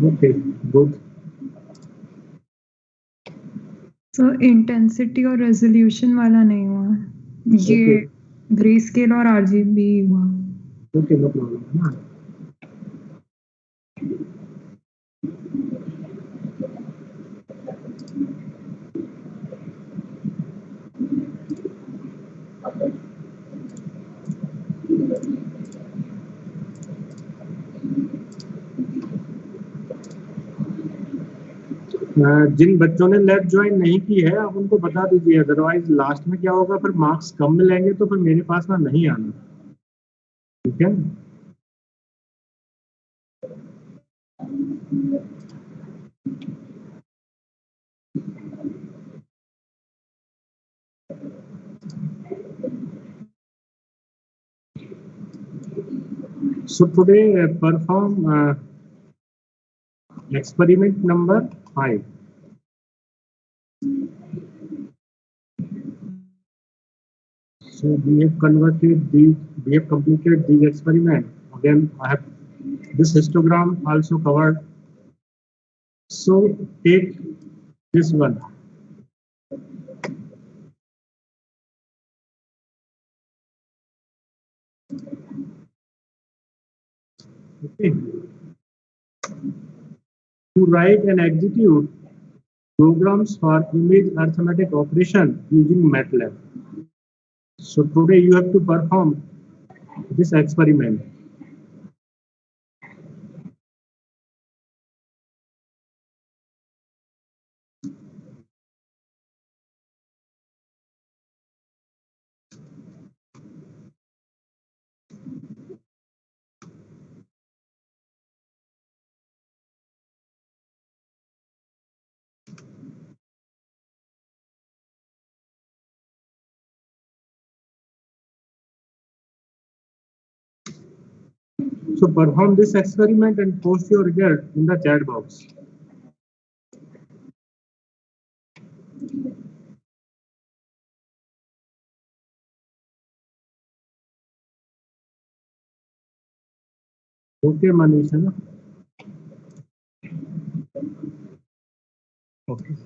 Okay, good. So intensity और resolution वाला नहीं हुआ, ये Okay. ग्रे स्केल और आरजीबी हुआ. Okay, no problem. हाँ. जिन बच्चों ने लैब ज्वाइन नहीं की है आप उनको बता दीजिए, अदरवाइज लास्ट में क्या होगा, फिर मार्क्स कम मिलेंगे तो फिर मेरे पास ना नहीं आना. ठीक है. So today perform experiment number 5. So we have completed the experiment. Again, I have this histogram also covered. So take this one. Okay. To write and execute programs for image arithmetic operation using MATLAB. So today you have to perform this experiment. So perform this experiment and post your result in the chat box. Okay, Manish, है ना? Okay.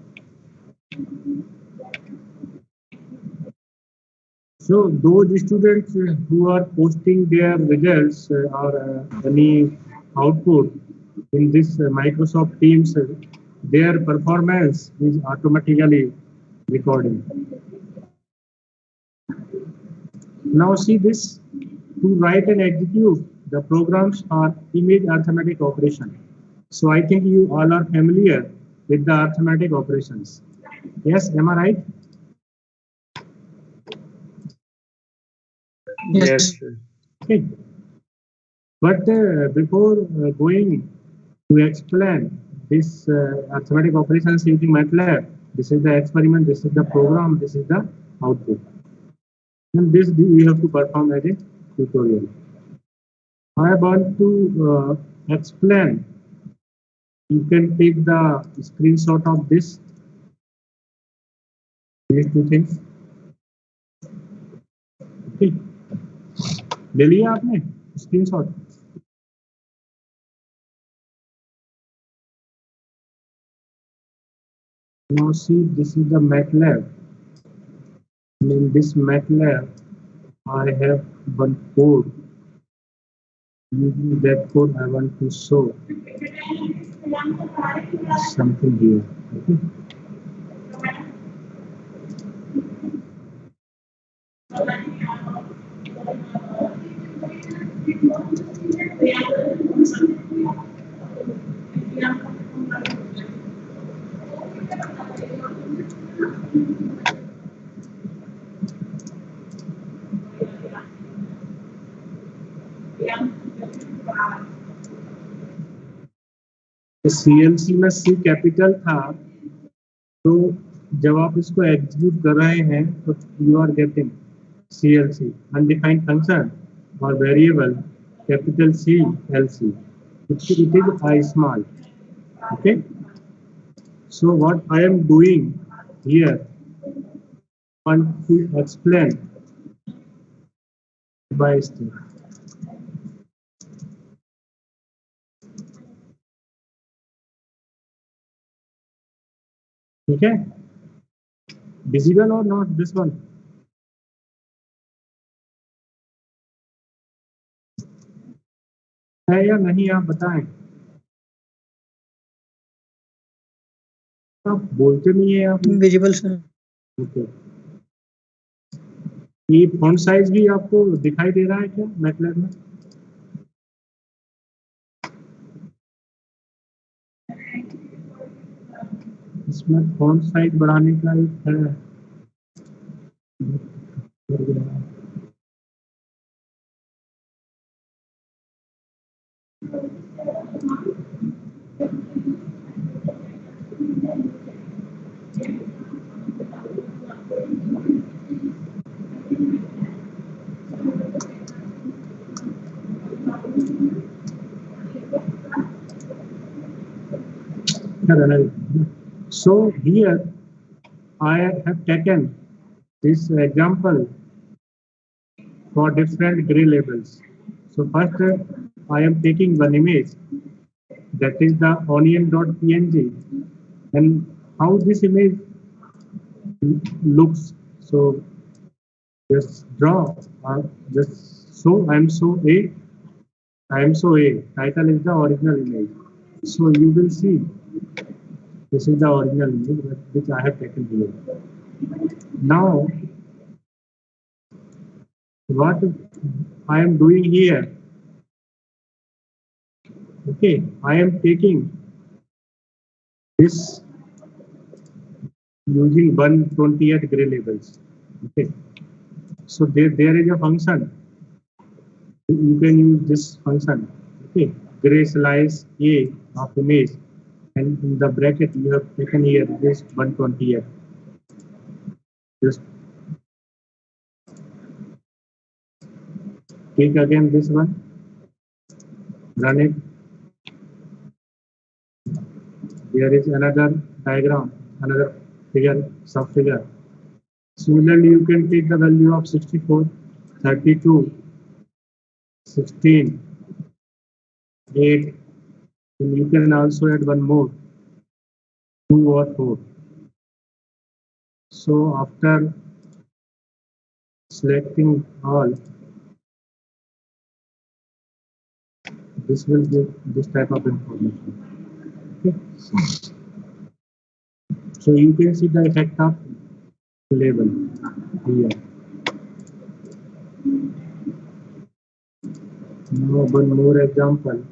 So those students who are posting their results or any output in this Microsoft Teams, their performance is automatically recording. Now see this, to write and execute the programs are image arithmetic operation. So I think you all are familiar with the arithmetic operations. Yes, am I right? Yes. Okay. But before going to explain this arithmetic operations using MATLAB, this is the experiment, this is the program, this is the output. And this we have to perform as a tutorial. I want to explain. You can take the screenshot of this. These two things. Okay. ले लिया आपने screenshot? Now see, this is the MATLAB. In this MATLAB, I have one code. Using that code, I want to show something here. Okay. CLC में C capital था, तो जब आप इसको execute कर रहे हैं तो you are getting CLC undefined function or variable capital C LC. It is I small. Okay. So what I am doing here, I want to explain by step. Okay. Visible or not this one? है या नहीं आप बताएं। आप बोलते नहीं है आप। Visible sir. ओके। ये फॉन्ट साइज भी आपको दिखाई दे रहा है क्या मैटलैब में? इसमें फॉन्ट साइज बढ़ाने का एक है। So here I have taken this example for different gray labels. So first I am taking one image, that is the onion.png, and how this image looks. So just draw just so I am so A. Title is the original image. So you will see this is the original image which I have taken here. Now what I am doing here, okay, I am taking this using 128 gray labels. Okay, so there is a function. You can use this function. Okay, gray slice A of image, and in the bracket you have taken here this 128. Just take again this one, run it. There is another diagram, another figure, sub-figure. Similarly, you can take the value of 64, 32, 16, 8, and you can also add one more, 2 or 4. So after selecting all, this will give this type of information. Okay. So you can see the effect of label here. Now one more example.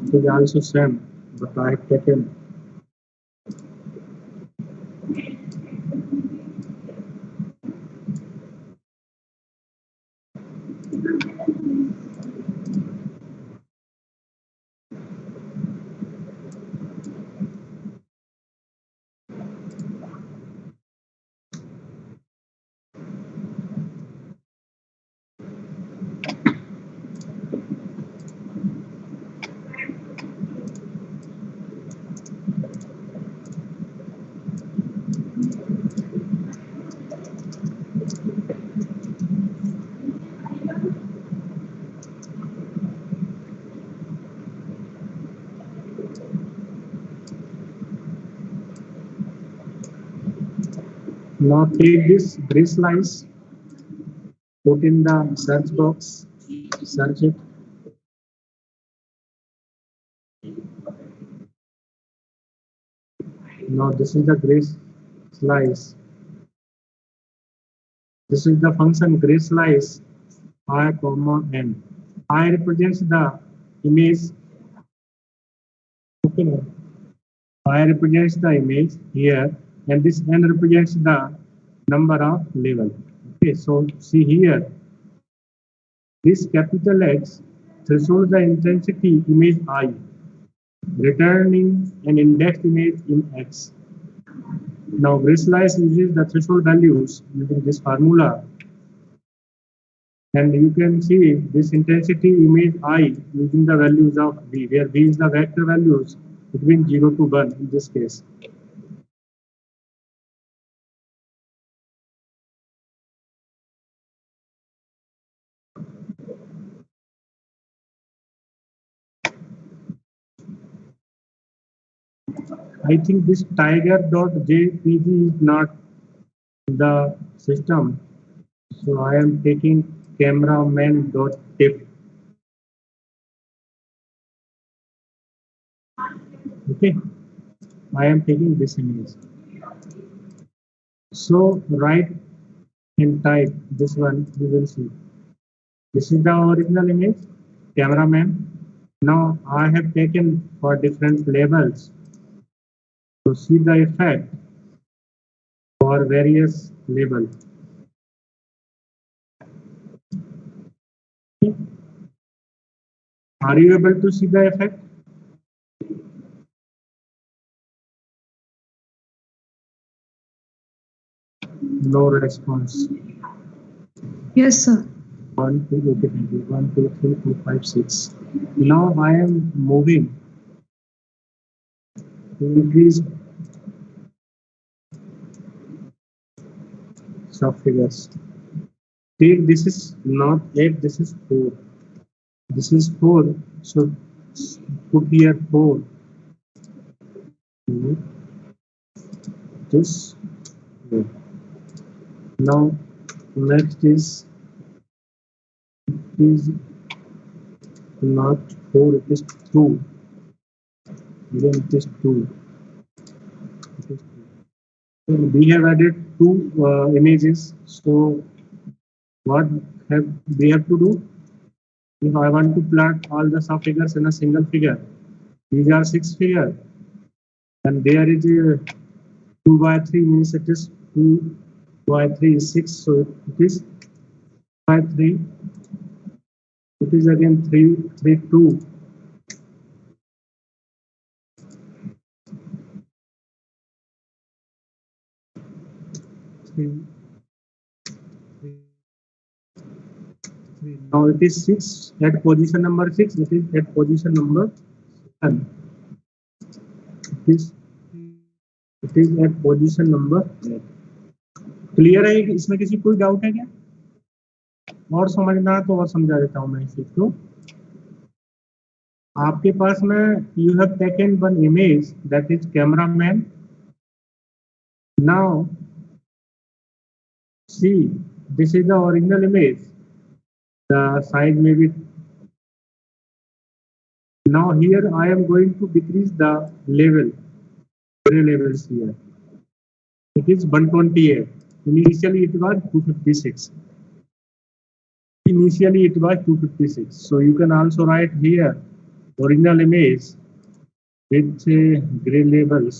It is also same, but I have taken now take this gray slice, put in the search box, search it. Now this is the gray slice. This is the function gray slice I, n. I represents the image. Okay. I represents the image here, and this n represents the number of level. Okay, so see here, this capital X threshold the intensity image I, returning an indexed image in X. Now Grislice uses the threshold values using this formula, and you can see this intensity image I using the values of V, where V is the vector values between 0 to 1 in this case. I think this tiger.jpg is not the system, so I am taking cameraman.tip. Okay, I am taking this image. So write and type this one, you will see. This is the original image, cameraman. Now I have taken for different labels to see the effect for various labels. Are you able to see the effect? No response. Yes, sir. 1, 2, okay, thank you. 1, 2, 3, 4, 5, 6. Now I am moving to increase subfigures. Take this is not 8, this is 4. This is 4, so put here 4. This 4. Now next is not 4, it is 2. Then it is 2. It is 2. So we have added 2 images. So what we have to do? If I want to plot all the subfigures in a single figure, these are 6 figures, and there is a 2 by 3 means it is 2 by 3 is 6, so it is by 3. It is again 3, 3, 2. Now it is 6 at position number 6. It is at position number 7. It is at position number 8. Clear है? इसमें किसी कोई doubt है क्या? और समझना तो और समझा देता हूं मैं इस चीज को. आपके पास में you have taken one image that is cameraman. Now see this is the original image. The size may be. Now here I am going to decrease the level, gray levels here. It is 128. Initially it was 256. Initially it was 256. So you can also write here original image with gray labels.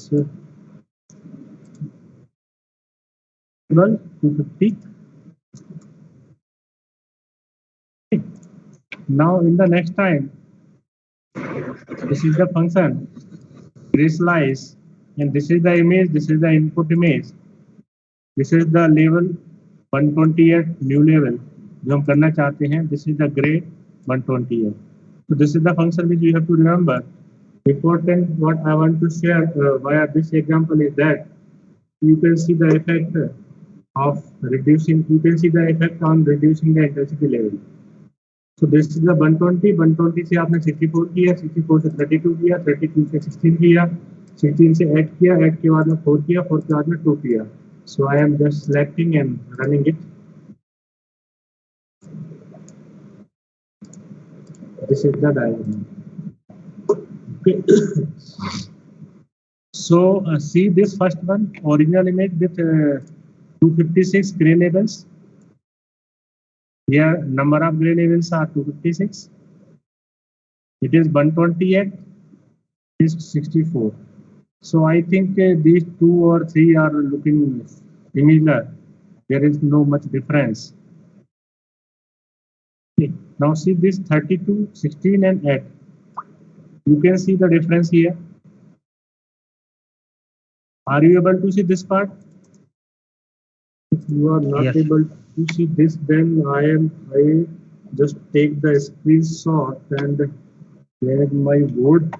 Level 250. Now in the next time, this is the function Grislice, and this is the image, this is the input image, this is the level 128 new level जो हम करना चाहते हैं. This is the gray 128. So this is the function which you have to remember. Important what I want to share via this example is that you can see the effect of reducing. You can see the effect on reducing the intensity level. So this is the 120. 120 से आपने 64 किया, 64 से 32 किया, 32 से 16 किया, 16 से 8 किया, 8 के बाद में 4 किया, 4 के बाद में 2 किया. So I am just selecting and running it. This is the diagram. Okay. So see this first one, original image with 256 gray labels. Here number of gray labels are 256. It is 128. It is 64. So I think these 2 or 3 are looking similar. There is no much difference. Okay. Now see this 32, 16 and 8. You can see the difference here. Are you able to see this part? If you are not Yes. able to see this, then I just take the screenshot and share my board.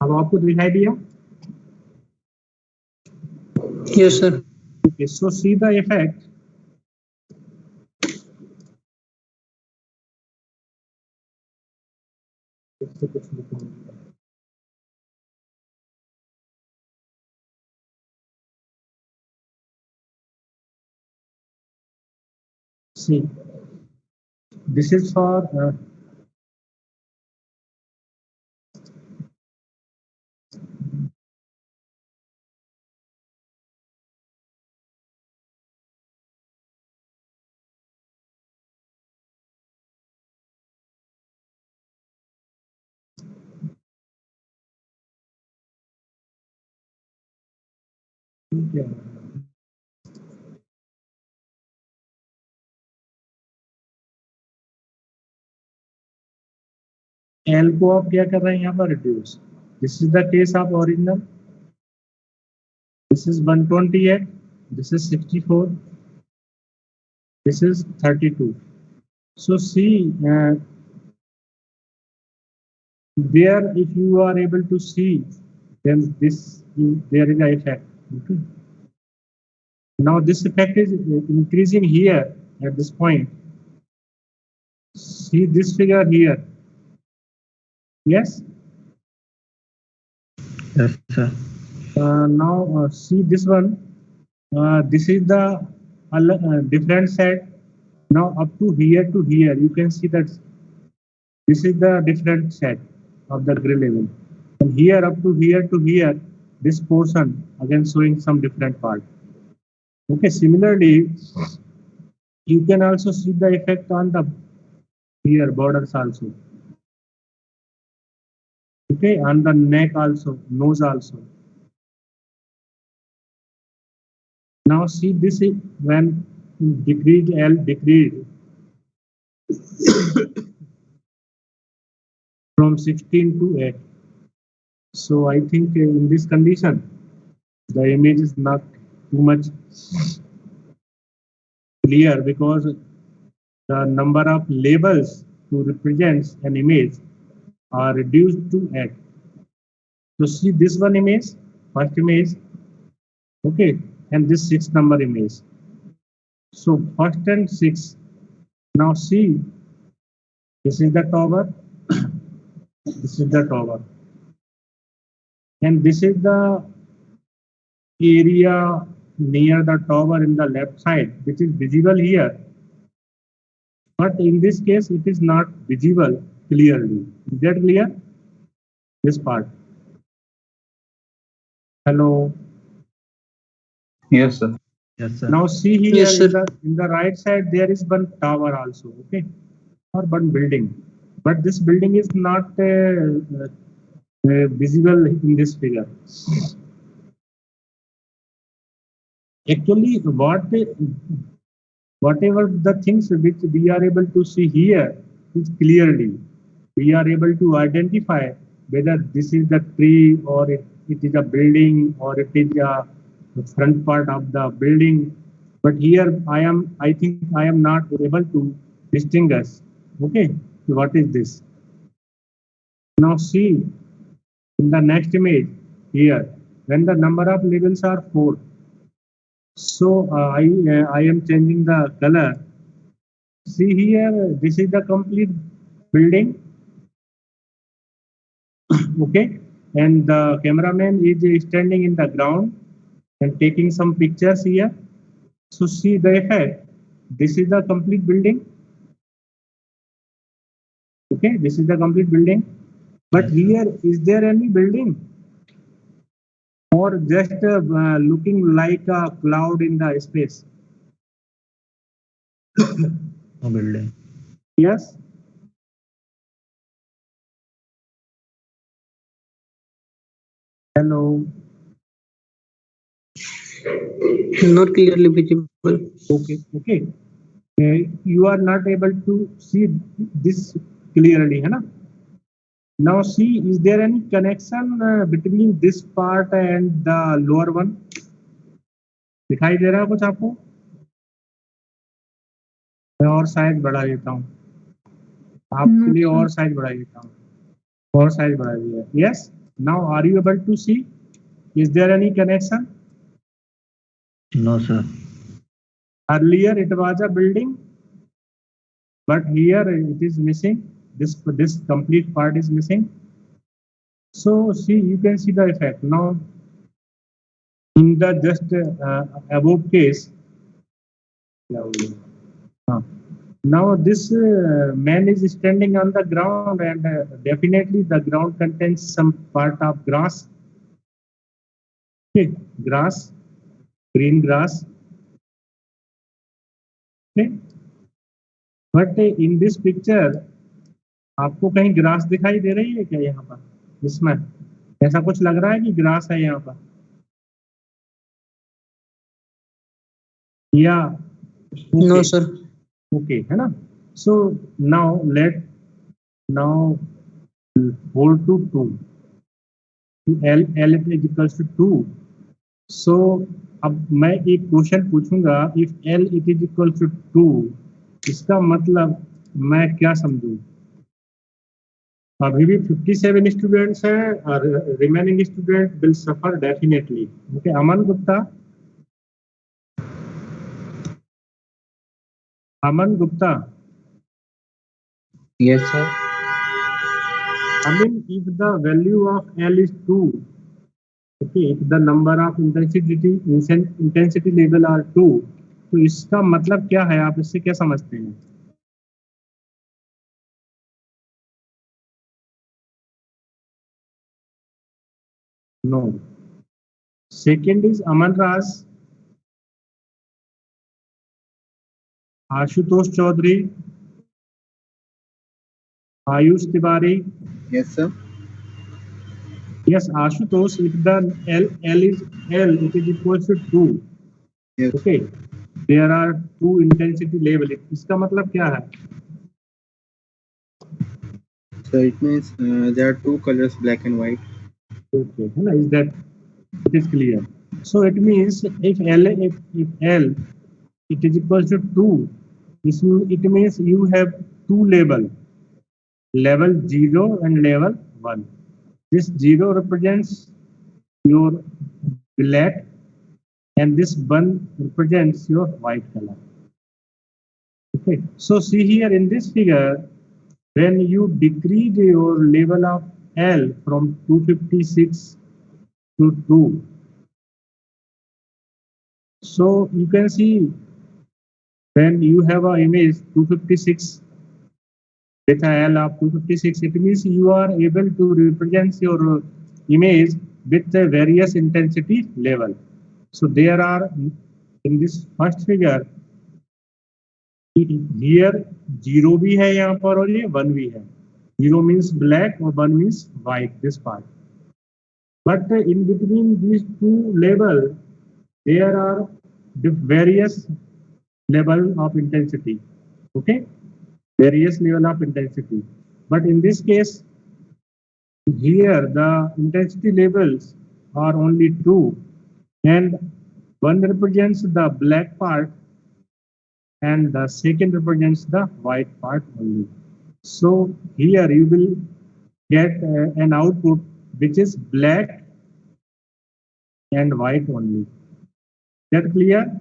अब आपको दिखाई दिया? Yes, sir. Okay, so see the effect. See, this is for L को आप क्या कर रहे हैं यहाँ पर reduce. This is the case of original. This is 128. This is 64. This is 32. So see there, if you are able to see, then there is a effect. Okay. Now this effect is increasing here at this point. See this figure here. Yes. Yes, sir. Now see this one. This is the different set. Now up to here, you can see that this is the different set of the grid level. And here up to here, this portion again showing some different part. Okay, similarly, you can also see the effect on the here borders also. Okay, on the neck also, nose also. Now see this is when decrease L decrease from 16 to 8. So I think in this condition, the image is not too much clear because the number of labels to represent an image are reduced to 8. So see this one image, first image, okay, and this 6 number image. So first and 6. Now see, this is the tower, this is the tower, and this is the area near the tower in the left side, which is visible here. But in this case, it is not visible clearly. Is that clear? This part. Hello. Yes, sir. Yes, sir. Now see here Yes, sir. in the right side, there is one tower also, okay, or one building. But this building is not visible in this figure. Actually, whatever the things which we are able to see here is clearly, we are able to identify whether this is the tree or it is a building or it is a front part of the building. But here I think I am not able to distinguish. Okay, what is this? Now see in the next image here, when the number of levels are 4. So I am changing the color. See here, this is the complete building. Okay, and the cameraman is standing in the ground and taking some pictures here. So see the effect. This is the complete building. Okay, this is the complete building. But here, is there any building? Or just looking like a cloud in the space? No building. Yes. Hello. Not clearly visible. Okay. Okay. You are not able to see this clearly, है ना? Now see, is there any connection between this part and the lower one? दिखाई दे रहा है कुछ आपको? मैं और size बढ़ा देता हूँ आपके लिए, और साइज बढ़ा देता हूँ, और साइज बढ़ा दिया. Yes. Now are you able to see? Is there any connection? No, sir. Earlier it was a building, but here it is missing. This complete part is missing. So see, you can see the effect now. In the just above case, now this man is standing on the ground, and definitely the ground contains some part of grass. Okay, grass, green grass. Okay, but in this picture, आपको कहीं grass दिखाई दे रही है क्या यहाँ पर? इसमें ऐसा कुछ लग रहा है कि ग्रास है यहाँ पर, या No, sir. ओके है ना? So now now hold to 2. L is equals to 2. So अब मैं एक क्वेश्चन पूछूंगा, if L it is equal to 2, इसका मतलब मैं क्या समझूं? अभी भी 57 स्टूडेंट्स हैं और remaining student will suffer definitely. Okay, Aman Gupta. Aman Gupta. Yes, sir. I mean, if the value of L is 2, okay, if the number of intensity level are 2, तो इसका मतलब क्या है? आप इससे क्या समझते हैं? No. Second is Aman Raj, Ashutosh Chaudhary, Ayush Tiwari. Yes, sir. Yes, Ashutosh, if the L is L, it is equal to 2. Yes. Okay, there are 2 intensity level. इसका मतलब क्या है? So it means there are two colors, black and white. Okay, है ना? Is that it is clear? So it means if L it is equal to 2, it means you have 2 level 0 and level 1. This 0 represents your black, and this 1 represents your white color. Okay, so see here in this figure, when you decrease your level of L from 256 to 2, so you can see when you have an image 256 with a L of 256, it means you are able to represent your image with a various intensity level. So there are in this first figure, here 0 भी है यहाँ पर और ये 1 भी है. 0 means black or 1 means white, this part. But in between these two levels, there are the various level of intensity. Okay, various level of intensity. But in this case, here the intensity levels are only 2, and one represents the black part and the second represents the white part only. So here you will get an output which is black and white only. That clear?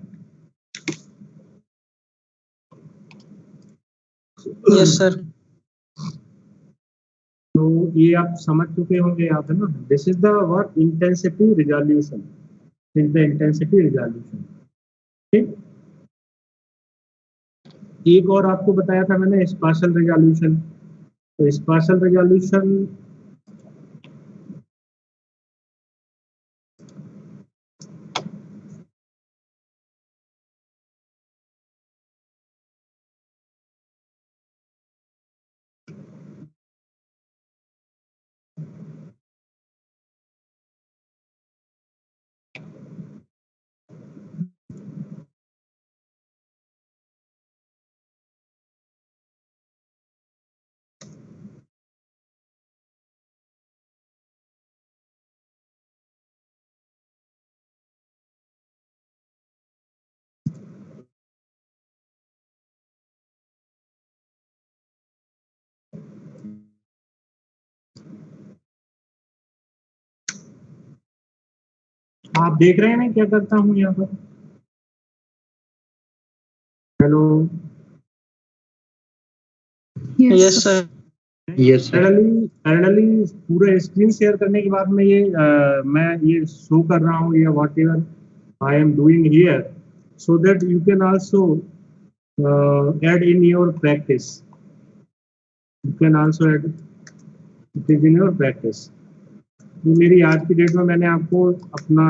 Yes, sir. तो ये आप समझ चुके होंगे आप, है ना? This is the work intensity resolution. Is the intensity resolution. ठीक. एक और आपको बताया था मैंने, स्पाशियल रिजोल्यूशन. तो स्पाशियल रिजोल्यूशन आप देख रहे हैं मैं क्या करता हूँ यहाँ पर? Hello, yes sir. Yes sir. Parallelly पूरा स्क्रीन शेयर करने के बाद में मैं ये शो कर रहा हूँ ये what ever I am doing here, so that you can also add in your practice. You can also add it in your practice. ये मेरी आज की डेट में मैंने आपको अपना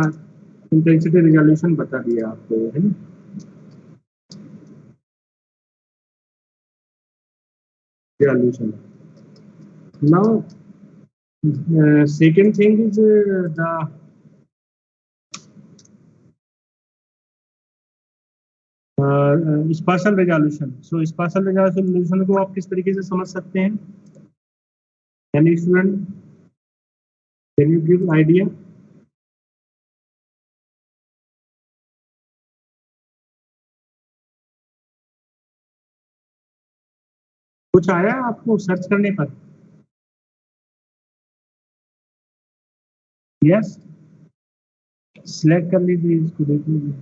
इंटेंसिटी रिजोल्यूशन बता दिया आपको, है ना? Resolution. Now, second thing is the spatial resolution. So spatial resolution को आप किस तरीके से समझ सकते हैं? Any student, can you give idea? कुछ आया आपको सर्च करने पर? यस, सिलेक्ट कर लीजिए, इसको देख लीजिए.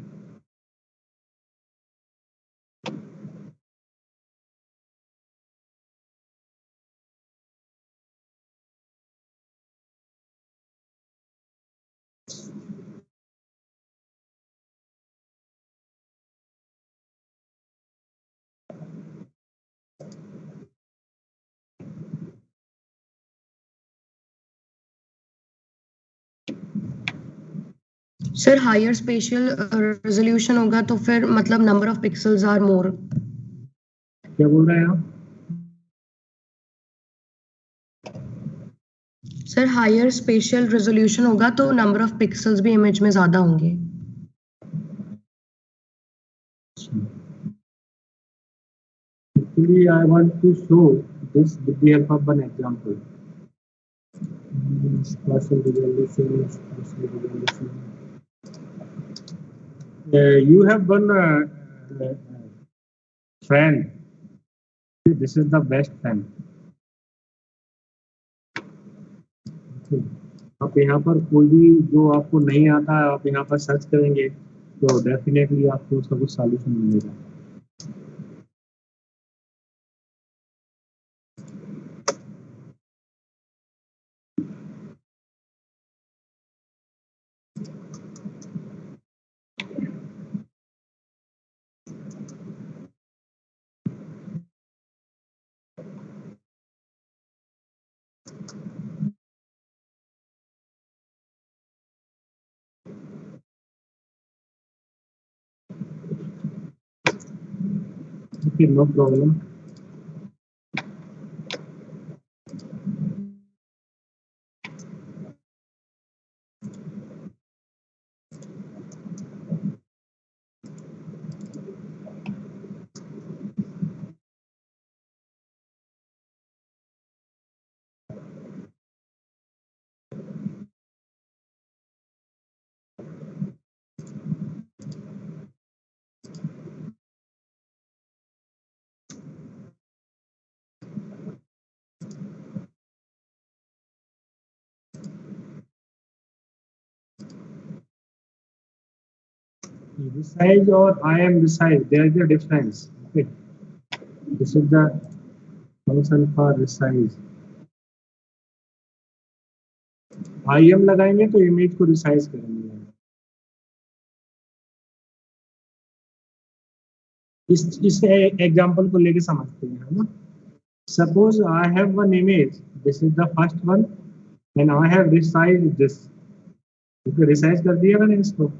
सर हायर स्पेशियल रेजोल्यूशन होगा तो फिर मतलब number of pixels are more. क्या बोल रहे हैं आप? सर हायर स्पेशियल रेजोल्यूशन होगा तो नंबर ऑफ पिक्सल्स भी इमेज में ज्यादा होंगे. Actually, I want to show this with the help of an example. Spatial resolution, spatial resolution. You have one fan. This is the best fan. Okay. आप यहाँ पर कोई भी जो आपको नहीं आता है आप यहाँ पर सर्च करेंगे तो डेफिनेटली आपको उसका कुछ सॉल्यूशन मिलेगा. Okay, no problem. Resize or I am resize, there is a difference. Okay, this is the function for resize. I am लगाएंगे तो इमेज को रिसाइज करेंगे. इस एग्जांपल को लेके समझते हैं, है ना? Suppose I have one image. This is the first one, and I have resized this. Okay, resize कर दिया मैंने इसको.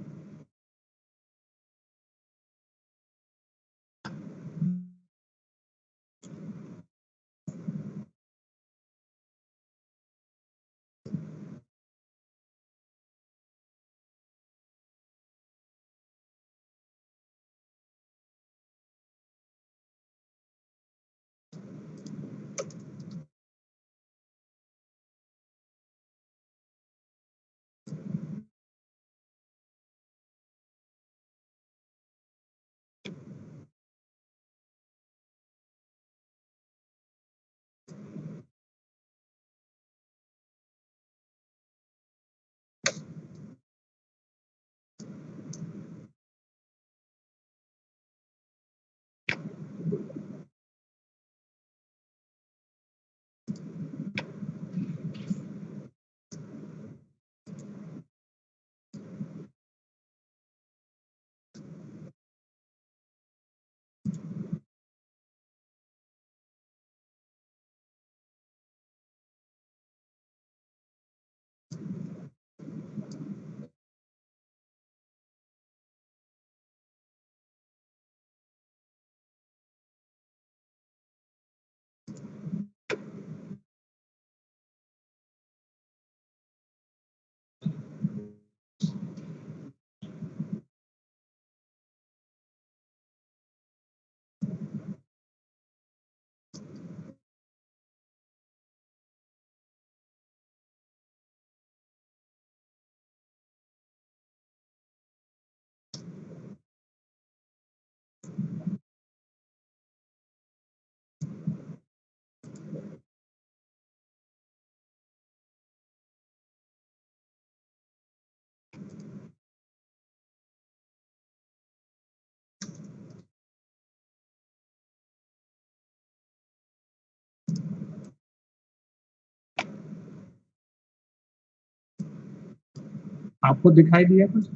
आपको दिखाई दिया कुछ?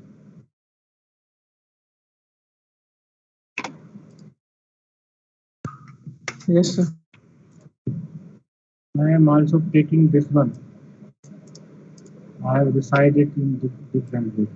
Yes, sir. I am also taking this one. I have decided in different way.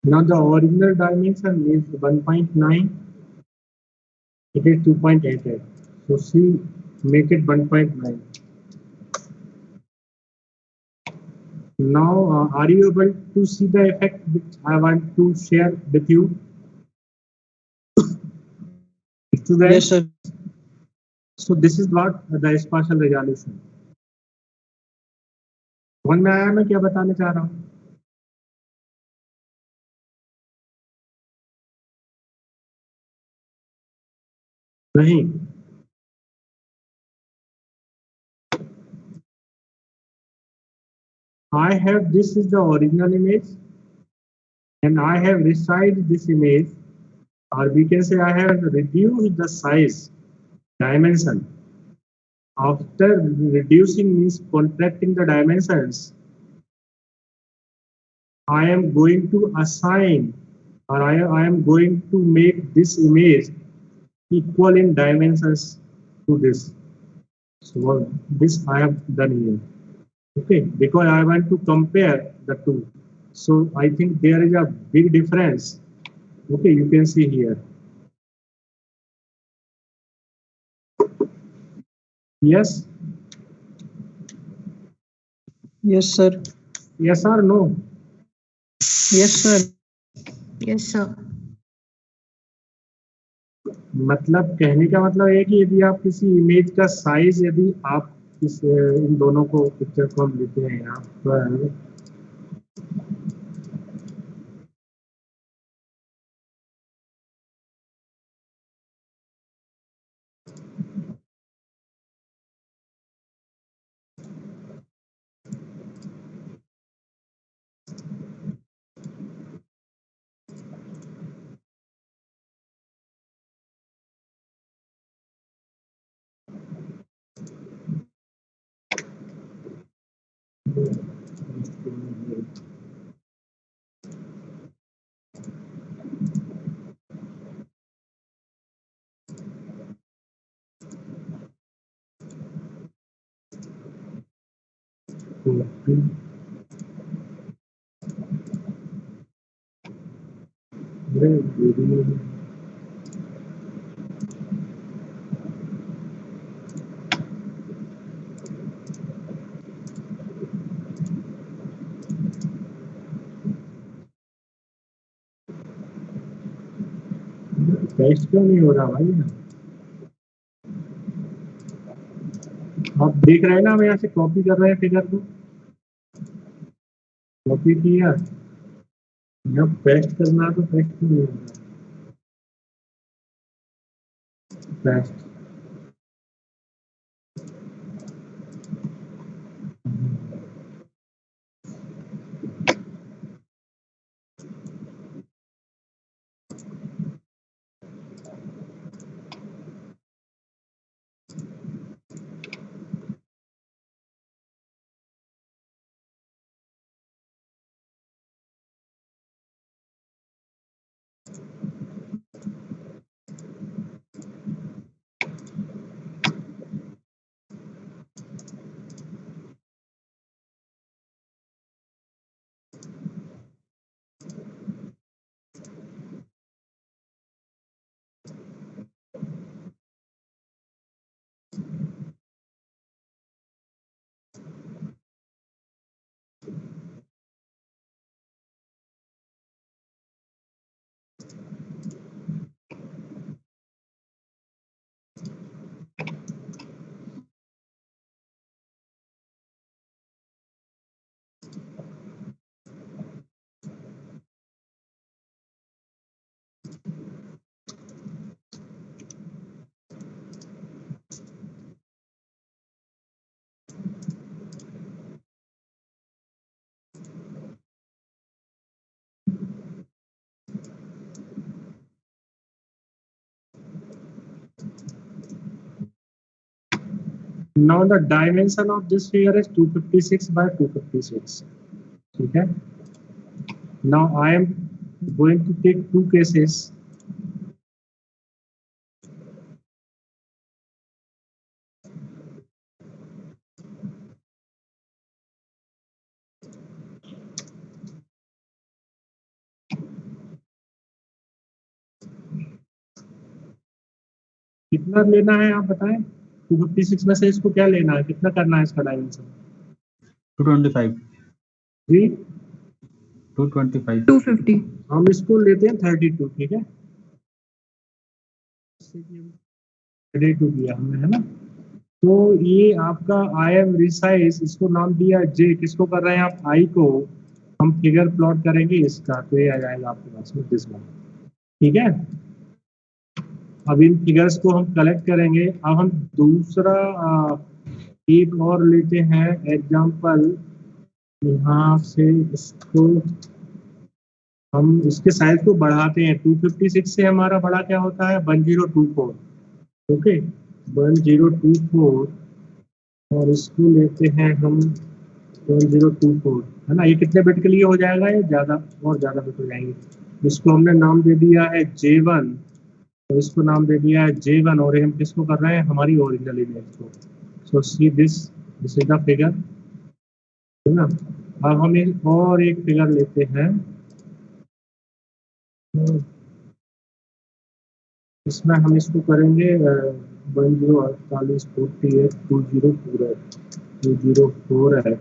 Now the original dimension is 1.9. It is 2.88. So C, make it 1.9. Now, are you able to see the effect which I want to share with you? Students? Yes, sir. So this is what the spatial resolution. समझ में आया मैं क्या बताने चाह रहा हूँ? नहीं. I have, this is the original image, and I have resized this image, or we can say I have reduced the size, dimension. After reducing means contracting the dimensions, I am going to assign, or I am going to make this image equal in dimensions to this. So this I have done here. Okay, because I want to compare the two. So I think there is a big difference. Okay, you can see here. Yes? Yes, sir. Yes or no? Yes, sir. Yes, sir. मतलब कहने का मतलब है कि यदि आप किसी image का साइज, यदि आप इन दोनों को पिक्चर को हम लेते हैं यहाँ पर, टेस्ट क्यों नहीं हो रहा भाई? आप देख रहे हैं ना, हम यहाँ से कॉपी कर रहे हैं फिगर को, कॉपी किया, यहाँ पेस्ट करना तो पेस्ट क्यों नहीं हो रहा? Paste Now the dimension of this figure is 256 by 256. ठीक है. Now I am going to take two cases. कितना लेना है आप बताएं. 256 में से इसको क्या लेना है, कितना करना है इसका डायमेंशन? 225. जी 225. 250. हम इसको लेते हैं 32. ठीक है, 32 किया हमने, है ना. तो ये आपका आई एम रिसाइज, इसको नाम दिया जे. किसको कर रहे हैं आप? आई को. हम फिगर प्लॉट करेंगे इसका, तो ये आ जाएगा आपके पास में दिस वन. ठीक है. अब इन फिगर्स को हम कलेक्ट करेंगे. अब हम दूसरा एक और लेते हैं एग्जांपल. यहाँ से इसको हम इसके साइज को बढ़ाते हैं. 256 से हमारा बड़ा क्या होता है? 1024. ओके, 1024. और इसको लेते हैं हम 1024, है ना. ये कितने बिट के लिए हो जाएगा? ये ज्यादा और ज्यादा बिट हो जाएंगे. इसको हमने नाम दे दिया है J1, तो इसको नाम दे दिया है J1. और हम किसको कर रहे हैं? हमारी ओरिजिनल इमेज को. So see this is the figure, है ना. अब हम एक और एक फिगर लेते हैं. इसमें हम इसको करेंगे 1048 48 204 204.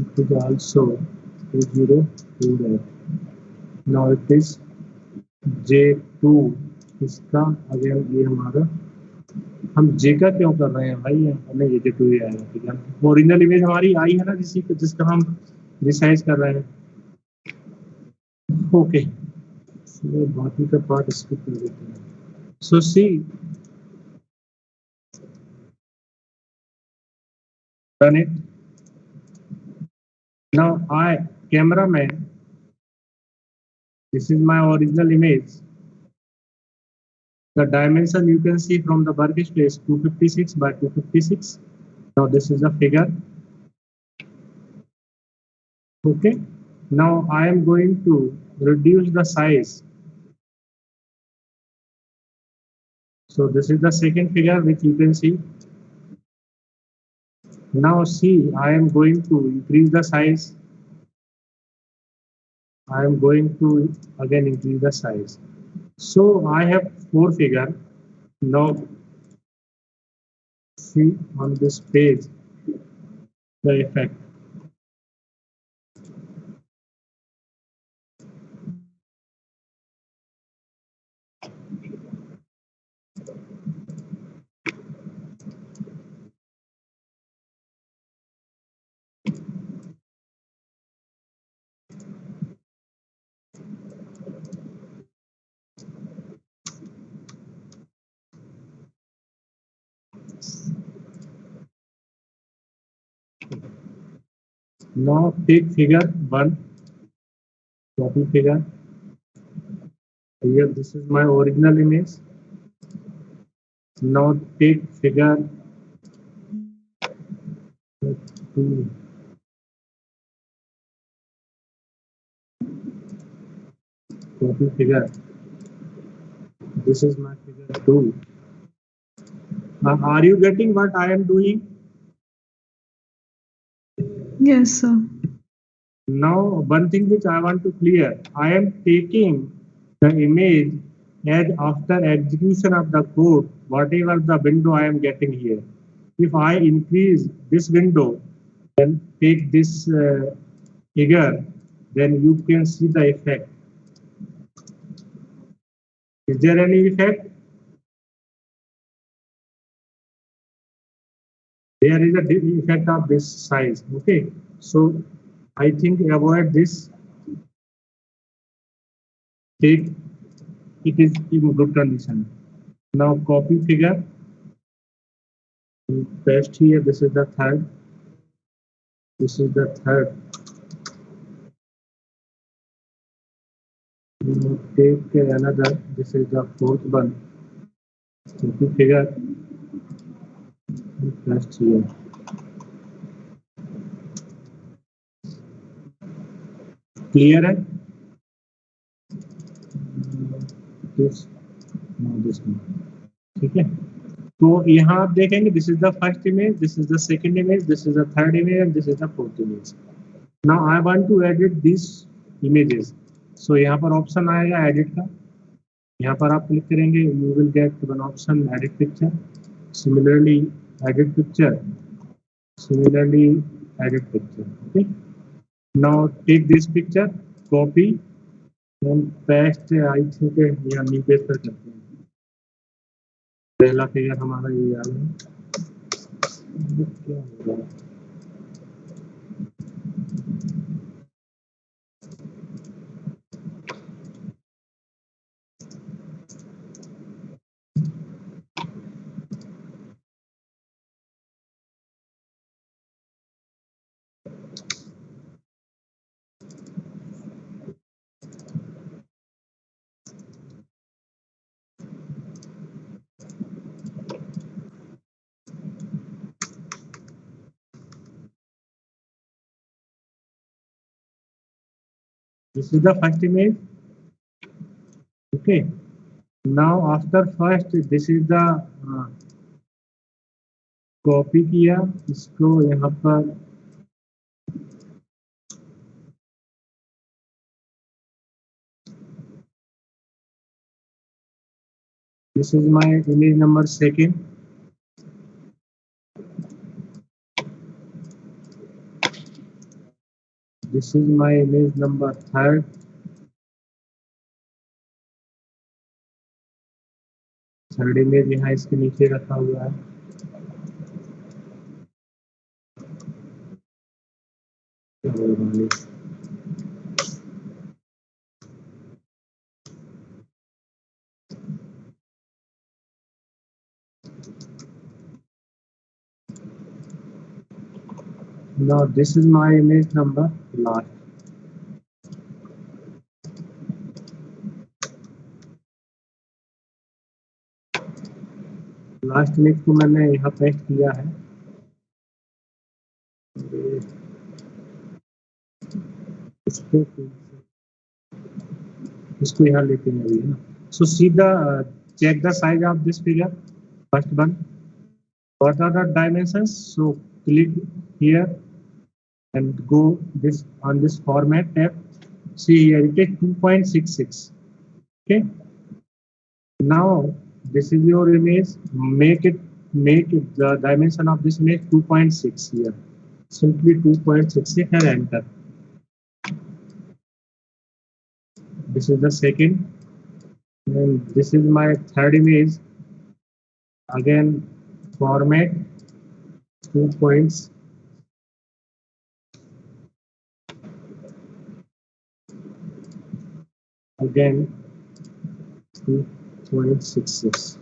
It is also 204. Now it is J2. इसका अगेन ये हमारा, हम J का क्यों कर रहे हैं भाई? हमें ये J2 ही आएगा. ठीक है, ओरिजिनल इमेज हमारी आई है ना, जिसका हम रिसाइज कर रहे हैं. ओके, बाकी का पार्ट स्किप कर देते हैं. सो सी run it. Now I, cameraman, this is my original image. The dimension you can see from the workspace 256 by 256. Now this is a figure. Okay. Now I am going to reduce the size. So this is the second figure which you can see. Now see, I am going to increase the size. I am going to again increase the size. So I have 4 figures. Now see on this page the effect. Now take figure 1, copy figure. Here this is my original image. Now take figure 2. Copy figure. This is my figure 2. Are you getting what I am doing? Yes, sir. Now one thing which I want to clear, I am taking the image as after execution of the code, whatever the window I am getting here. If I increase this window and take this figure, then you can see the effect. Is there any effect? There is a effect of this size. Okay, so I think avoid this. Take it is in good condition. Now copy figure. Paste here. This is the third. This is the third. Now take another. This is the fourth one. Copy figure. First here. Clear है? This, no, this one. ठीक है, तो यहाँ आप देखेंगे this is the first image, this is the second image, this is the third image and this is the fourth image. Now I want to edit this images. सो यहाँ पर option आएगा एडिट का, यहाँ पर आप क्लिक करेंगे, you will get one option edit picture. Similarly edit picture, similarly edit picture. Okay, now take this picture, copy and paste. I think यहाँ न्यू पेज पर करते हैं. पहला फिगर हमारा ये याद है. क्या होगा? This is the first image. Okay. Now after first, this is the copy किया, इसको यहाँ पर this is my image number second. This is my image number third. Third image यहाँ इसके नीचे रखा हुआ है. Now this is my image number last. Last image को मैंने यहाँ पेस्ट किया है. इसको यहाँ लेते हैं अभी, है ना. So see the check the size of this figure. First one, what are the dimensions? So click here and go this on this format tab. See here it is 2.66. Okay, now this is your image. Make the dimension of this image 2.6 here. Simply 2.66 and enter. This is the second, and this is my third image. Again format 2 points. Again 2.66.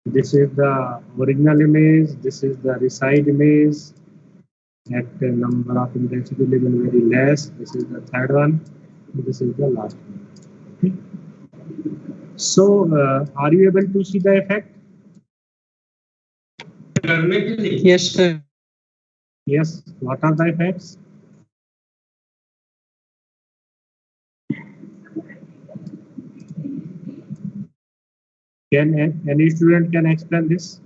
This is the original image. This is the reside image at the number of intensity level very less. This is the third one. This is the last one. Okay. So are you able to see the effect? Yes, sir. Yes. What are the effects? Can any student can explain this?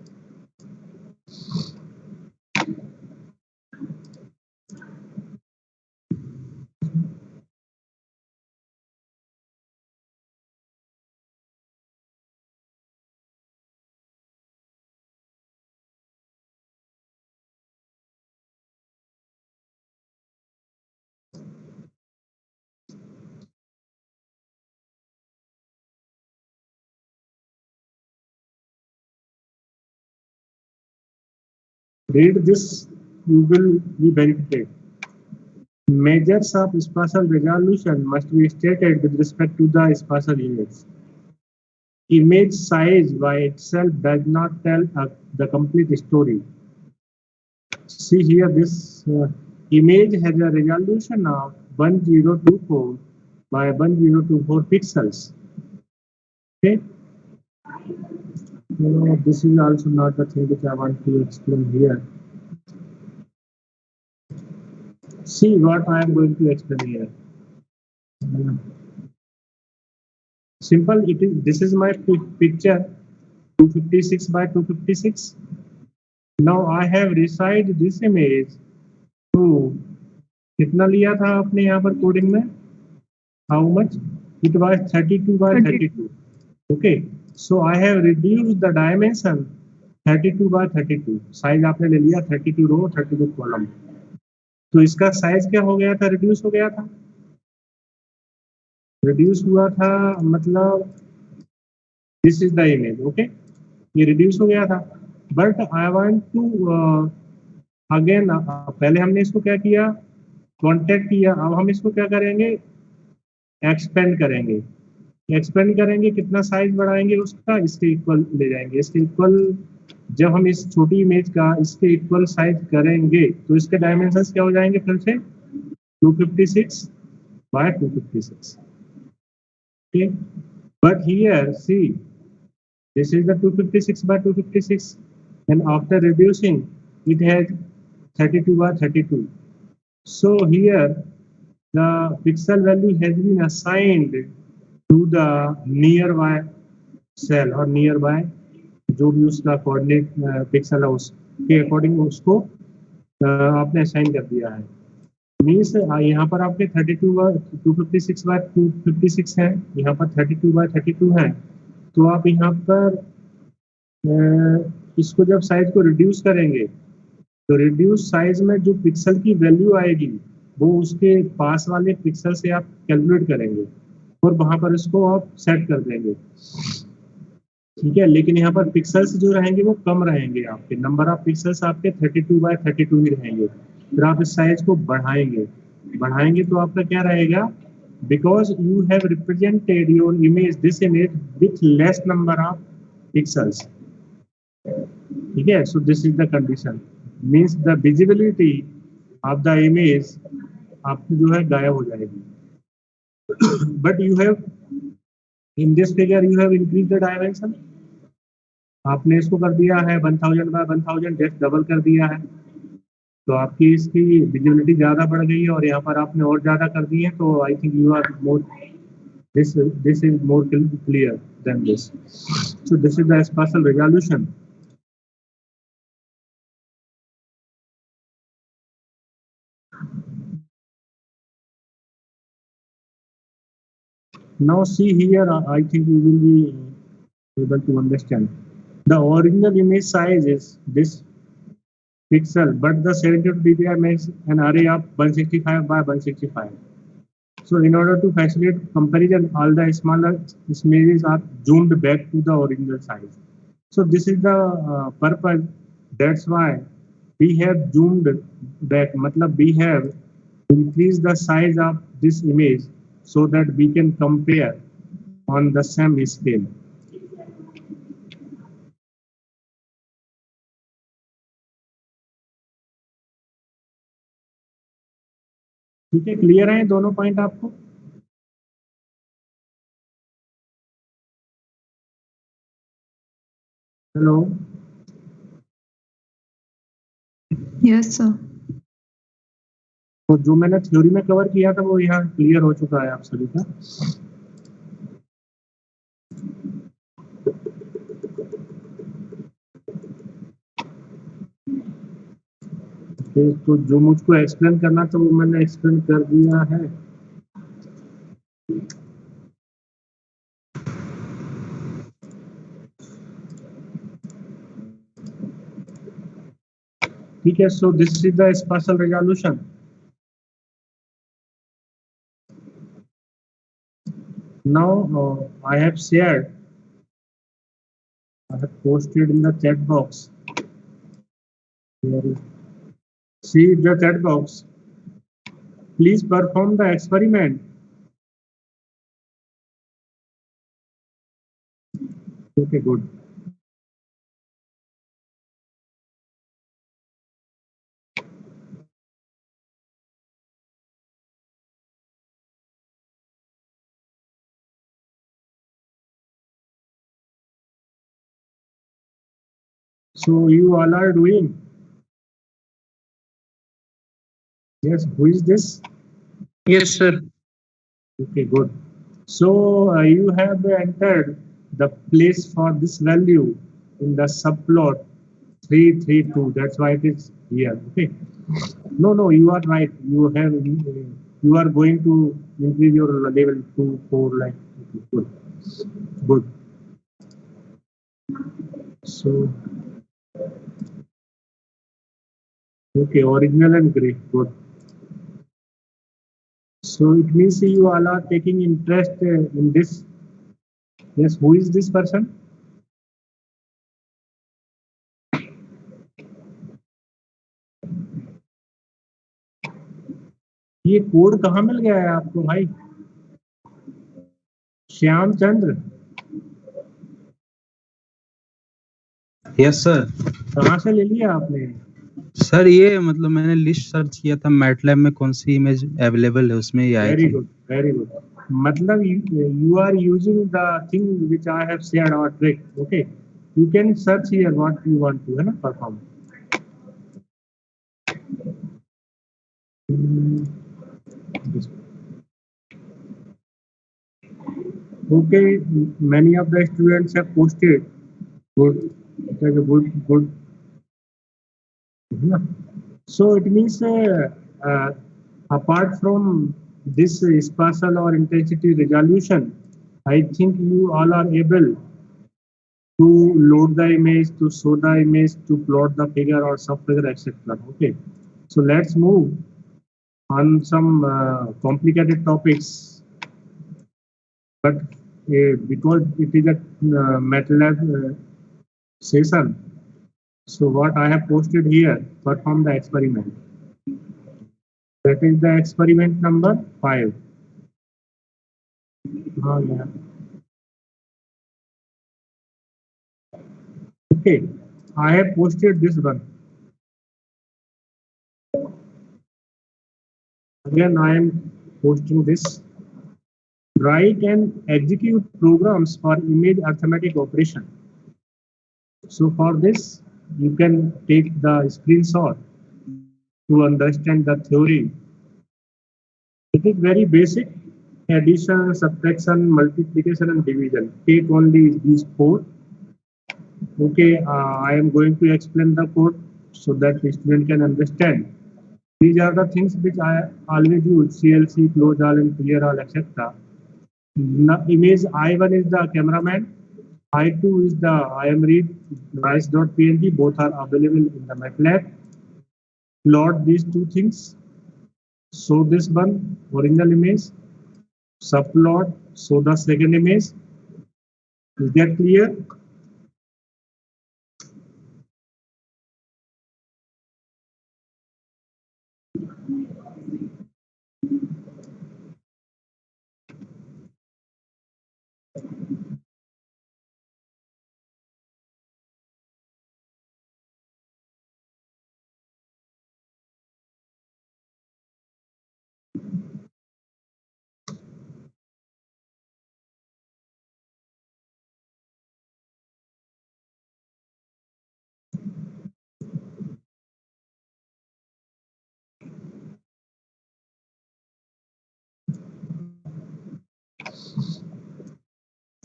Read this, you will be benefited. Measures of spatial resolution must be stated with respect to the spatial image. Image size by itself does not tell the complete story. See here, this image has a resolution of 1024 by 1024 pixels. Okay, This is also not the thing which I want to explain here. See what I am going to explain here. Simple. It is. This is my picture. 256 by 256. Now I have resized this image to कितना लिया था आपने यहाँ पर coding में? How much? It was 32 by 32. Okay. So I have reduced the dimension 32 by 32. Size आपने ले लिया 32 रो 32 कॉलम. तो इसका साइज क्या हो गया था? रिड्यूस हो गया था. रिड्यूस हुआ था मतलब this is the image. Okay, ये रिड्यूस हो गया था. But I want to again, पहले हमने इसको क्या किया? कॉन्टेक्ट किया. अब हम इसको क्या करेंगे? एक्सपेंड करेंगे. एक्सपेंड करेंगे, कितना साइज बढ़ाएंगे उसका? इसके इक्वल ले जाएंगे. इसके इक्वल जब हम इस छोटी इमेज का इसके इक्वल साइज करेंगे तो इसके डायमेंशंस क्या हो जाएंगे? फिर से 256 by 256. Okay, but here see, this is the 256 by 256, and after reducing it has 32 by 32. So here the pixel value has been assigned to the nearby cell or nearby जो भी उसका कोऑर्डिनेट पिक्सल है उसके according उसको आपने assign कर दिया है. मीन्स यहाँ पर आपके 32 बाय 256 बाय 256 है, यहाँ पर 32 बाय 32 है. तो आप यहाँ पर इसको जब साइज को रिड्यूस करेंगे तो रिड्यूस साइज में जो पिक्सल की वैल्यू आएगी वो उसके पास वाले पिक्सल से आप कैलकुलेट करेंगे और वहां पर इसको आप सेट कर देंगे. ठीक है, लेकिन यहाँ पर पिक्सल्स जो रहेंगे वो कम रहेंगे. आपके नंबर ऑफ पिक्सल्स आपके 32 बाय 32 ही रहेंगे. फिर आप इस साइज को बढ़ाएंगे तो आपका क्या रहेगा? Because you have represented your image this image with less number of pixels. ठीक है, so this is the condition. Means the visibility of the image आपकी जो है गायब हो जाएगी. But you have in this figure you have increase the dimension. आपने इसको कर दिया है 1000 बाय 1000, जस्ट डबल कर दिया है. तो आपकी इसकी विजिबिलिटी ज़्यादा बढ़ गई है और यहाँ पर आपने और ज़्यादा कर दी है. तो I think you are more this is more clear than this. So this is the spatial resolution. Now see here, I think you will be able to understand. The original image size is this pixel, but the selected DPI makes an array of 165 by 165. So in order to facilitate comparison, all the smaller images are zoomed back to the original size. So this is the purpose. That's why we have zoomed back. मतलब we have increased the size of this image so that we can compare on the same scale. ठीक है, clear है दोनों point आपको? Hello, yes sir. तो जो मैंने theory में कवर किया था वो यहाँ क्लियर हो चुका है आप सभी का. तो जो मुझको एक्सप्लेन करना था वो मैंने एक्सप्लेन कर दिया है. ठीक है, so this is the special resolution. Now I have shared, I have posted in the chat box. See the chat box. Please perform the experiment. Okay, good. So you all are doing. Yes, who is this? Yes, sir. Okay, good. So you have entered the place for this value in the subplot 332. That's why it is here. Okay. No, you are right. You are going to increase your level to 4 like. Okay, good. Good. So okay, original and gray. Good. So it means you all are taking interest in this. Yes, who is this person? ये code कहाँ मिल गया है आपको भाई? श्याम चंद्र, yes sir. कहाँ से ले लिया आपने? सर ये मतलब मैंने लिस्ट सर्च किया था मैटलैब में कौन सी इमेज अवेलेबल है उसमें ये आई वेरी थी। Good, very good. मतलब you are using the thing which I have shared our trick. Okay, you can search here what you want to, है ना, perform. This. Okay, many of the students have posted. Good, okay, good. Yeah. So it means uh, apart from this spatial or intensity resolution, I think you all are able to load the image, to show the image, to plot the figure or sub-figure, etc. Okay, so let's move on some complicated topics, but because it is a MATLAB session, so what I have posted here, perform the experiment. That is the experiment number 5. Oh, yeah. Okay, I have posted this one. Again, I am posting this. Write and execute programs for image arithmetic operation. So for this, you can take the screenshot to understand the theory. It is very basic: addition, subtraction, multiplication, and division. Take only these 4. Okay, I am going to explain the code so that the student can understand. These are the things which I always use: CLC, close all, and clear all, etc. Image I1 is the cameraman, I2 is the IMRead, rise.png, both are available in the MATLAB. Plot these two things. Show this one, original image, subplot, show the second image. Is that clear?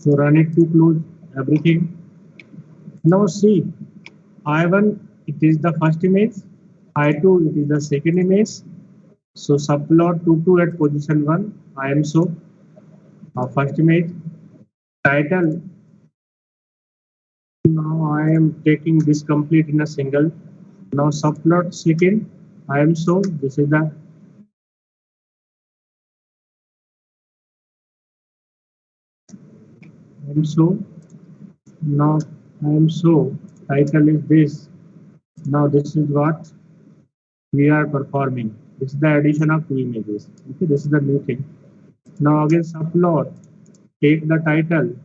So run it to close everything. Now see, I1 it is the first image, I2 it is the second image. So subplot 2 at position 1, I am so first image. Title, now I am taking this complete in a single. Now subplot second, I am so this is the I am so. Now I am so title is this. Now this is what we are performing. This is the addition of 2 images. Okay, this is the new thing. Now again subplot, take the title.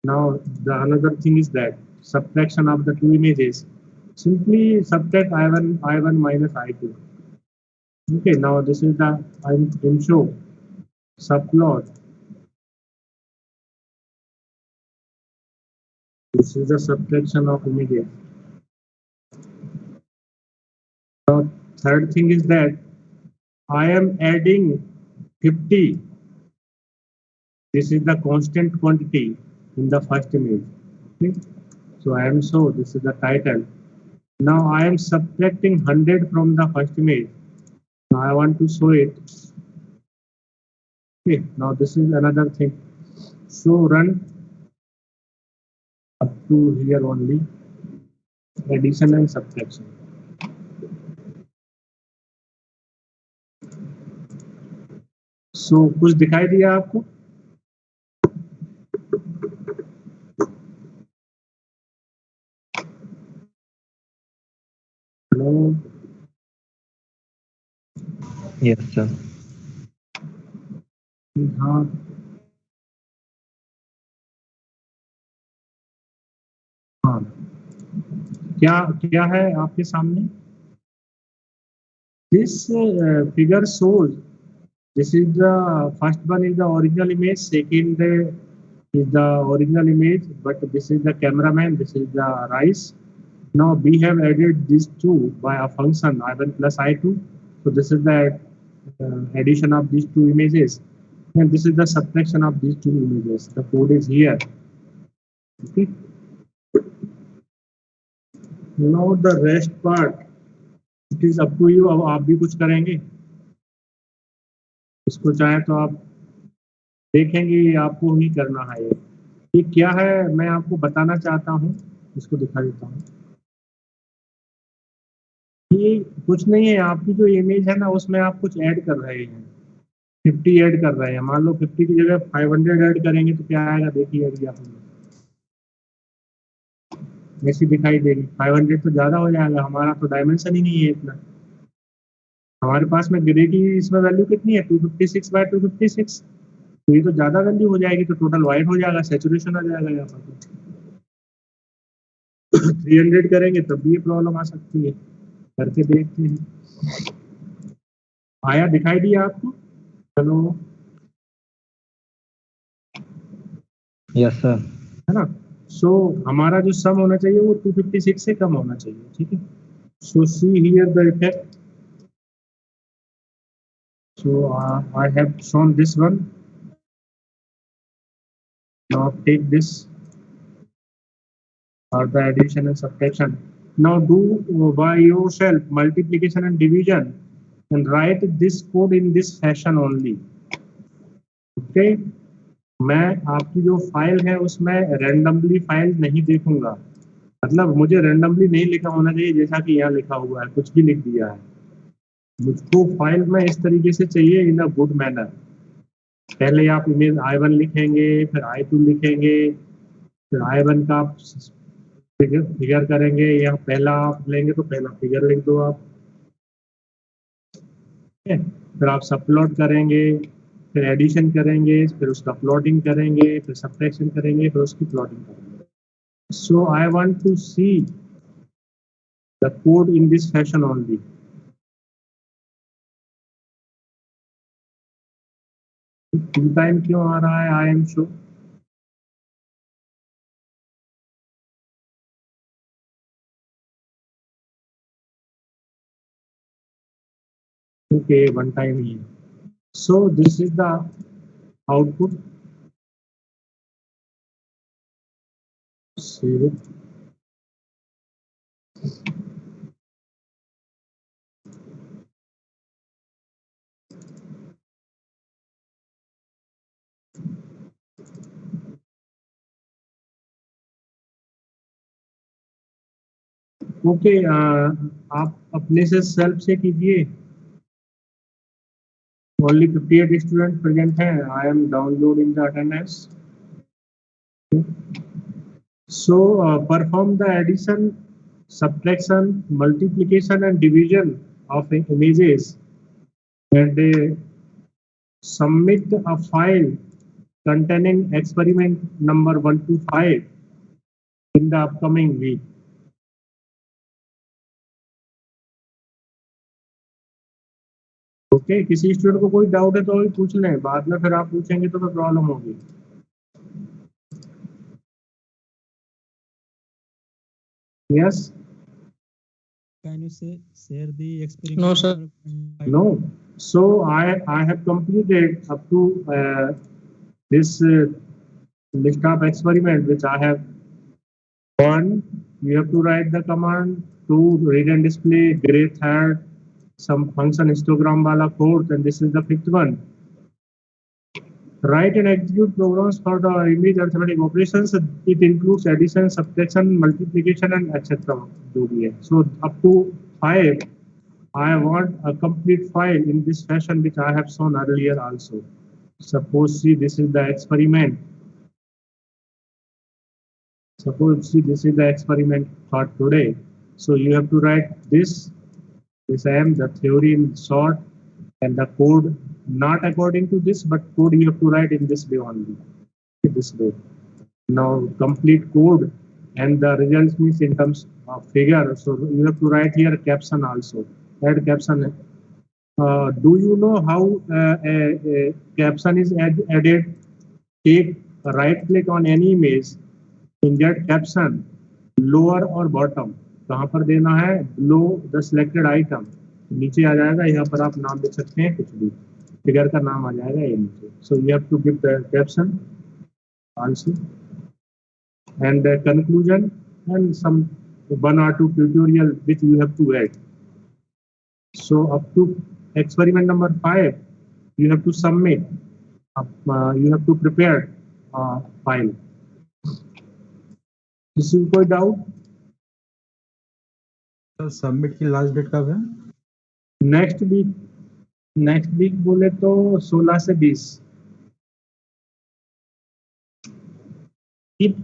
Now the another thing is that subtraction of the 2 images. Simply subtract I1 minus I2. Okay, now this is the I'm show subplot. This is the subtraction of images. third thing is that I am adding 50. This is the constant quantity in the first image. Okay. So I am so this is the title. Now I am subtracting 100 from the first image. Now I want to show it. Okay. Now this is another thing. So run up to here only. Addition and subtraction. So कुछ दिखाई दिया आपको? Hello. Yes, sir. हाँ. हाँ. क्या क्या है आपके सामने? This figure shows. This is the first one is the original image. Second is the original image, but this is the cameraman. This is the rice. Now we have added these two by a function I1 plus I2. So this is the addition of these two images, and this is the subtraction of these two images. The code is here. Okay. Now the rest part, it is up to you. अब आप भी कुछ करेंगे. इसको चाहे तो आप देखेंगे, ये आपको ही करना है. ये क्या है मैं आपको बताना चाहता हूँ. इसको दिखा देता हूँ. ये कुछ नहीं है, आपकी जो इमेज है ना उसमें आप कुछ ऐड कर रहे हैं. 50 ऐड कर रहे हैं. मान लो 50 की जगह 500 ऐड करेंगे तो क्या आएगा देखिए. अभी आप ऐसी दिखाई देगी. 500 तो ज़्यादा हो जाएगा. हमारा तो डायमेंशन ही नहीं है इतना. हमारे पास में ग्रे की इसमें वैल्यू कितनी है? 256 बाय 256. तो ये तो ज़्यादा वैल्यू हो जाएगी. तो टोटल वाइट हो जाएगा, सैचुरेशन आ जाएगा यहाँ पर. 300 करेंगे तब भी ये प्रॉब्लम आ सकती है. करके देखते हैं. आया, दिखाई दिया आपको? चलो. Yes, sir. है ना. सो हमारा जो सम होना चाहिए वो 256 से कम होना चाहिए. ठीक है. So see here the effect. So I have shown this one. Now take this for the addition and subtraction. Now do by yourself multiplication and division and write this code in this fashion only. Okay. मैं आपकी जो file है उसमें randomly file नहीं देखूंगा. मतलब मुझे randomly नहीं लिखा होना चाहिए जैसा कि यहाँ लिखा हुआ है. कुछ भी लिख दिया है. मुझको फाइल में इस तरीके से चाहिए इन अ गुड मैनर. पहले आप इमेज I1 लिखेंगे, फिर I2 लिखेंगे, फिर I1 का आप फिगर करेंगे. या पहला आप लेंगे तो पहला फिगर लिख दो आप. फिर आप सब प्लॉट करेंगे, फिर एडिशन करेंगे, फिर उसका प्लॉटिंग करेंगे, फिर सब्ट्रैक्शन करेंगे, फिर उसकी प्लॉटिंग करेंगे. So I want to see the code in this fashion only. Two time क्यों आ रहा है? I am show. Okay, one time ही है. So this is the output. save it. Okay. आप अपने से सेल्फ से कीजिए. ओनली 58 स्टूडेंट प्रेजेंट हैं. I am downloading the attendance. So perform the addition, subtraction, multiplication and division of images and submit a file containing experiment number 1 to 5 in the upcoming week. Okay. किसी student को कोई doubt है तो अभी पूछ लें. बाद में फिर आप पूछेंगे तो फिर प्रॉब्लम होगी. Yes. Can you share the experiment? No, sir. No. So I have completed up to this list of experiment which I have. One, you have to write the command. Two, read and display gray third, some function histogram wala fourth, and this is the fifth one. Write and execute programs for the image arithmetic operations. It includes addition, subtraction, multiplication, and etc. So up to 5, I want a complete file in this fashion which I have shown earlier also. Suppose see this is the experiment. Suppose see this is the experiment for today. So you have to write this am the theory in short, and the code not according to this, but code you have to write in this way only. This way. Now complete code and the results means in terms of figure. So you have to write here caption also. Add caption. Do you know how a caption is added? Take a right click on any image, get caption, lower or bottom. कहाँ पर देना है? Below the selected item. नीचे आ जाएगा, यहाँ पर आप नाम देख सकते हैं, कुछ भी फिगर का नाम आ जाएगा ये नीचे. So you have to give the caption also, and the conclusion, and some 1 or 2 tutorial which you have to add. So up to experiment number 5, you have to submit. You have to prepare file. किसी को कोई doubt? Sir submit की last date कब है? Next week बोले तो 16 से 20.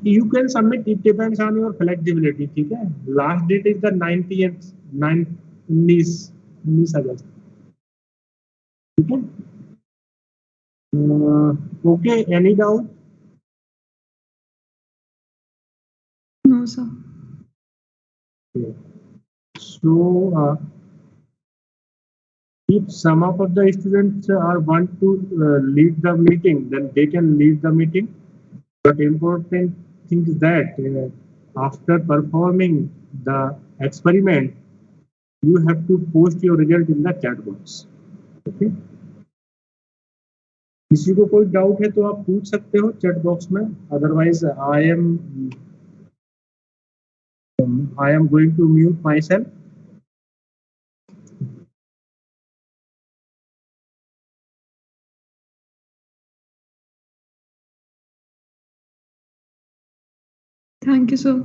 You can submit, it depends on your flexibility. ठीक है, लास्ट डेट इज द 19 अगस्त. ठीक है, okay. Any doubt? No, sir. So if some of the students want to lead the meeting, then they can lead the meeting. But important thing is that after performing the experiment, you have to post your result in the chat box. Okay. किसी को कोई doubt है तो आप पूछ सकते हो chat box में. Otherwise I am going to mute myself. Thank you, sir.